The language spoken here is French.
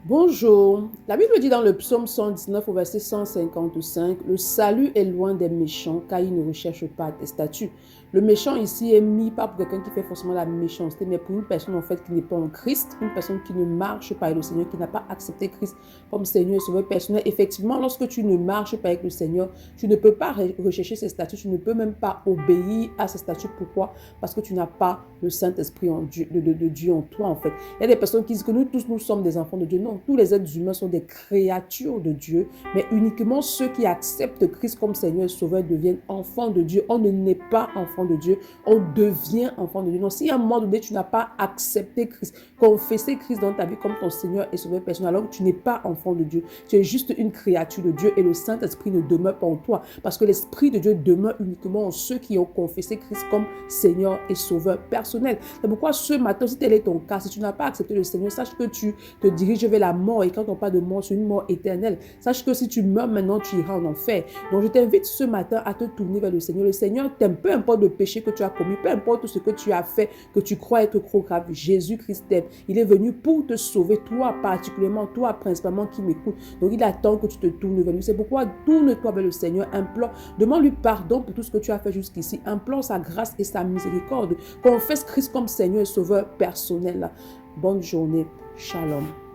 Bonjour. La Bible dit dans le psaume 119 au verset 155, le salut est loin des méchants car ils ne recherchent pas tes statuts. Le méchant ici est mis pas pour quelqu'un qui fait forcément la méchanceté, mais pour une personne en fait qui n'est pas en Christ, une personne qui ne marche pas avec le Seigneur, qui n'a pas accepté Christ comme Seigneur et Sauveur personnel. Effectivement, lorsque tu ne marches pas avec le Seigneur, tu ne peux pas rechercher ses statuts, tu ne peux même pas obéir à ses statuts. Pourquoi? Parce que tu n'as pas le Saint-Esprit de Dieu en toi en fait. Il y a des personnes qui disent que nous tous, nous sommes des enfants de Dieu. Non, tous les êtres humains sont des créatures de Dieu, mais uniquement ceux qui acceptent Christ comme Seigneur et Sauveur deviennent enfants de Dieu. On ne naît pas enfant de Dieu, on devient enfant de Dieu. Donc, si à un moment donné, tu n'as pas accepté Christ, confessé Christ dans ta vie comme ton Seigneur et Sauveur personnel, alors que tu n'es pas enfant de Dieu, tu es juste une créature de Dieu et le Saint-Esprit ne demeure pas en toi, parce que l'Esprit de Dieu demeure uniquement en ceux qui ont confessé Christ comme Seigneur et Sauveur personnel. C'est pourquoi ce matin, si tel est ton cas, si tu n'as pas accepté le Seigneur, sache que tu te diriges vers la mort, et quand on parle de mort, c'est une mort éternelle. Sache que si tu meurs maintenant, tu iras en enfer. Donc je t'invite ce matin à te tourner vers le Seigneur. Le Seigneur t'aime, peu importe le péché que tu as commis, peu importe ce que tu as fait, que tu crois être trop grave. Jésus-Christ t'aime. Il est venu pour te sauver, toi particulièrement, toi principalement qui m'écoutes. Donc il attend que tu te tournes vers lui. C'est pourquoi tourne-toi vers le Seigneur, implore, demande-lui pardon pour tout ce que tu as fait jusqu'ici, implore sa grâce et sa miséricorde. Confesse Christ comme Seigneur et Sauveur personnel. Bonne journée. Shalom.